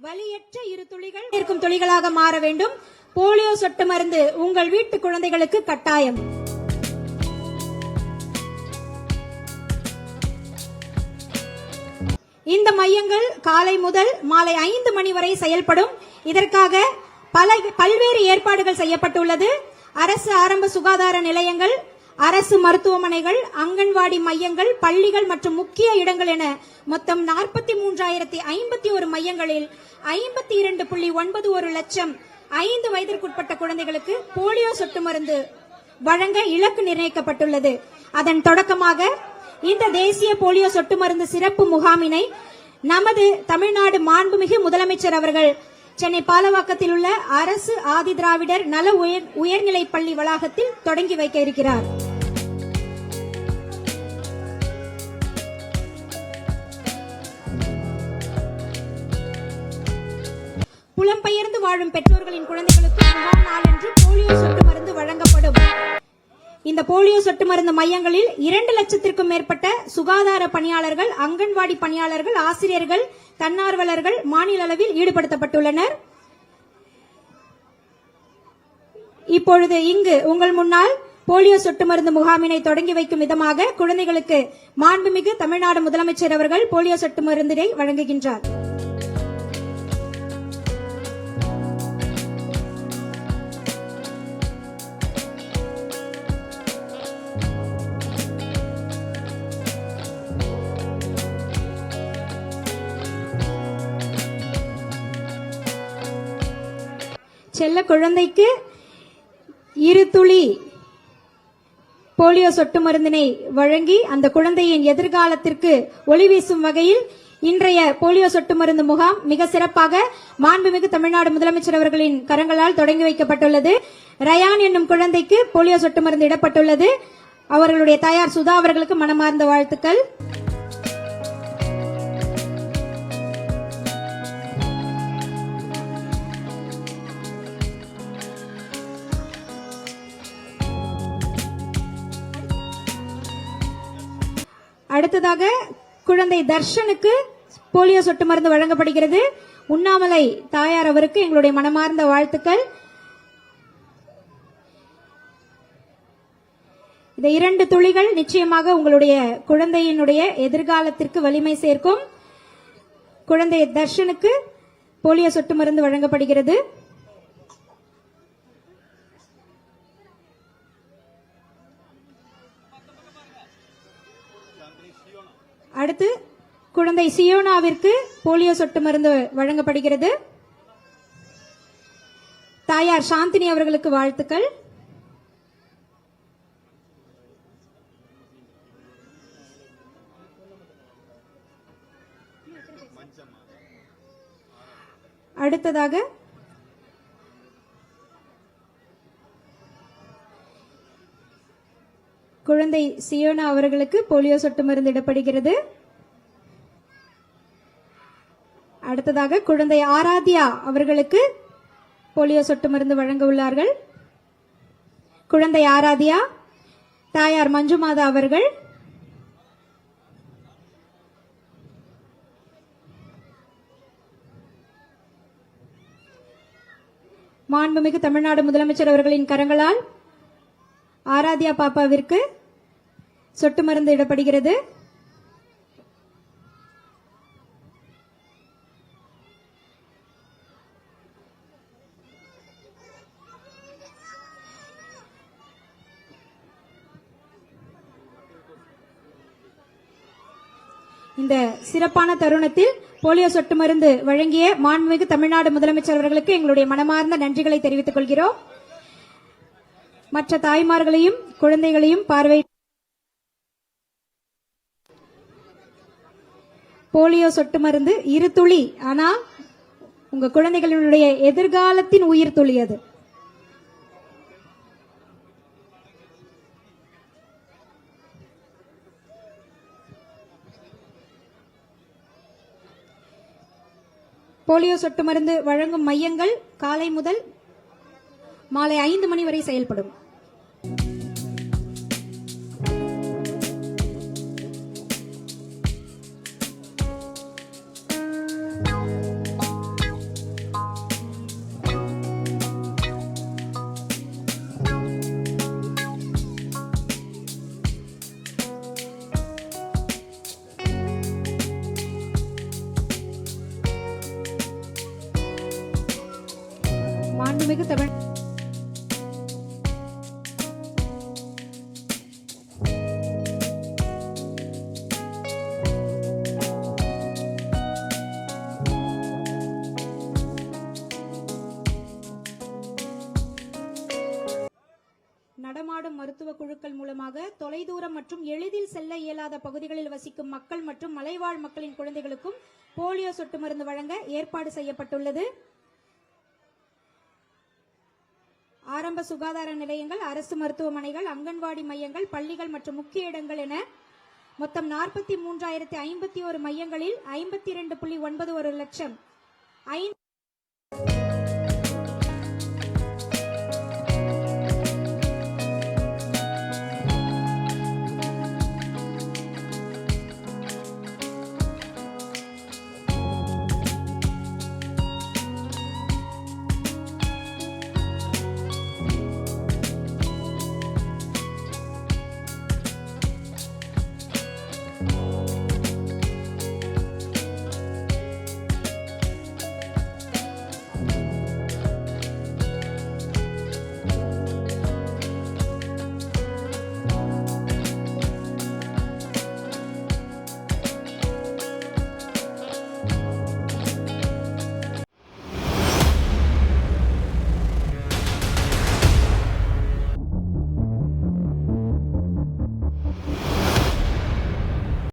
வலியற்ற இரு துளிகள் இருக்கும் துளிகளாக மாற வேண்டும். போலியோ சொட்டு மருந்து உங்கள் வீட்டு குழந்தைகளுக்கு கட்டாயம். இந்த மையங்கள் காலை முதல் மாலை 5 மணி வரை செயல்படும். இதற்காக பல்வேறு ஏற்பாடுகள் செய்யப்பட்டுள்ளது. அரசு ஆரம்ப சுகாதார நிலையங்கள், அரசு மருத்துவமனைகள், அங்கன்வாடி மையங்கள், பள்ளிகள் மற்றும் முக்கிய இடங்கள் என மொத்தம் 43,051 மையங்களில் 52.91 லட்சம் 5 வயதிற்குட்பட்ட குழந்தைகளுக்கு போலியோ சொட்டு மருந்து வழங்க இலக்கு நிர்ணயிக்கப்பட்டுள்ளது. அதன் தொடக்கமாக இந்த தேசிய போலியோ சொட்டு மருந்து சிறப்பு முகாமினை நமது தமிழ்நாடு மாண்புமிகு முதலமைச்சர் அவர்கள் சென்னை பாலவாக்கத்தில் உள்ள அரசு ஆதி திராவிடர் நல உயர்நிலைப் பள்ளி வளாகத்தில் தொடங்கி வைக்க இருக்கிறார். புலம்பெயர்ந்து வாழும் பெற்றோர்களின் குழந்தைகளுக்கு முகாம் நாளன்று போலியோ சொட்டு மருந்து வழங்கப்படும். இந்த போலியோ சொட்டு மருந்து மையங்களில் 2 லட்சத்திற்கும் மேற்பட்ட சுகாதார பணியாளர்கள், அங்கன்வாடி பணியாளர்கள், ஆசிரியர்கள், தன்னார்வலர்கள் மாநில அளவில் ஈடுபடுத்தப்பட்டுள்ளனர். இப்பொழுது இங்கு உங்கள் முன்னால் போலியோ சொட்டு மருந்து முகாமினை தொடங்கி வைக்கும் விதமாக குழந்தைகளுக்கு மாண்புமிகு தமிழ்நாடு முதலமைச்சர் அவர்கள் போலியோ சொட்டு மருந்தினை வழங்குகின்றார். செல்ல குழந்தைக்கு 2 துளி போலியோ சொட்டு மருந்தினை வழங்கி அந்த குழந்தையின் எதிர்காலத்திற்கு ஒளி வீசும் வகையில் இன்றைய போலியோ சொட்டு மருந்து முகாம் மிக சிறப்பாக மாண்புமிகு தமிழ்நாடு முதலமைச்சர் அவர்களின் கரங்களால் தொடங்கி வைக்கப்பட்டுள்ளது. ரயான் என்னும் குழந்தைக்கு போலியோ சொட்டு மருந்து இடப்பட்டுள்ளது. அவர்களுடைய தாயார் சுதா அவர்களுக்கு மனமார்ந்த வாழ்த்துக்கள். அடுத்ததாக குழந்தை தர்ஷனுக்கு போலியோ சொட்டு மருந்து வழங்கப்படுகிறது. உண்ணாமலை தாயார் அவருக்கு எங்களுடைய மனமார்ந்த வாழ்த்துக்கள். இந்த 2 துளிகள் நிச்சயமாக உங்களுடைய குழந்தையினுடைய எதிர்காலத்திற்கு வலிமை சேர்க்கும். குழந்தை தர்ஷனுக்கு போலியோ சொட்டு மருந்து வழங்கப்படுகிறது. அடுத்து குழந்தை சியோனாவிற்கு போலியோ சொட்டு மருந்து வழங்கப்படுகிறது. தாயார் சாந்தினி அவர்களுக்கு வாழ்த்துக்கள். அடுத்ததாக குழந்தை சியோனா அவர்களுக்கு போலியோ சொட்டு மருந்து இடப்படுகிறது. அடுத்ததாக குழந்தை ஆராத்யா அவர்களுக்கு போலியோ சொட்டு மருந்து வழங்க உள்ளார்கள். குழந்தை ஆராத்யா, தாயார் மஞ்சுமாதா அவர்கள். மாண்புமிகு தமிழ்நாடு முதலமைச்சர் அவர்களின் கரங்களால் ஆராத்யா பாப்பாவிற்கு சொட்டு மருந்து இடப்படுகிறது. இந்த சிறப்பான தருணத்தில் போலியோ சொட்டு மருந்து வழங்கிய மாண்புமிகு தமிழ்நாடு முதலமைச்சர் அவர்களுக்கு எங்களுடைய மனமார்ந்த நன்றிகளை தெரிவித்துக் கொள்கிறோம். மற்ற தாய்மார்களையும் குழந்தைகளையும் போலியோ சொட்டு மருந்து 2 துளி, ஆனா உங்க குழந்தைகளுடைய எதிர்காலத்தின் உயிர் துளி அது. போலியோ சொட்டு மருந்து வழங்கும் மையங்கள் காலை முதல் மாலை 5 மணி வரை செயல்படும். மாண்புமிகு தமிழ் நடமாடும் மருத்துவ குழுக்கள் மூலமாக தொலைதூரம் மற்றும் எளிதில் செல்ல இயலாத பகுதிகளில் வசிக்கும் மக்கள் மற்றும் மலைவாழ் மக்களின் குழந்தைகளுக்கும் போலியோ சொட்டு மருந்து வழங்க ஏற்பாடு செய்யப்பட்டுள்ளது. ஆரம்ப சுகாதார நிலையங்கள், அரசு மருத்துவமனைகள், அங்கன்வாடி மையங்கள், பள்ளிகள் மற்றும் முக்கிய இடங்கள் என மொத்தம் 43,051 மையங்களில் 52.91 லட்சம்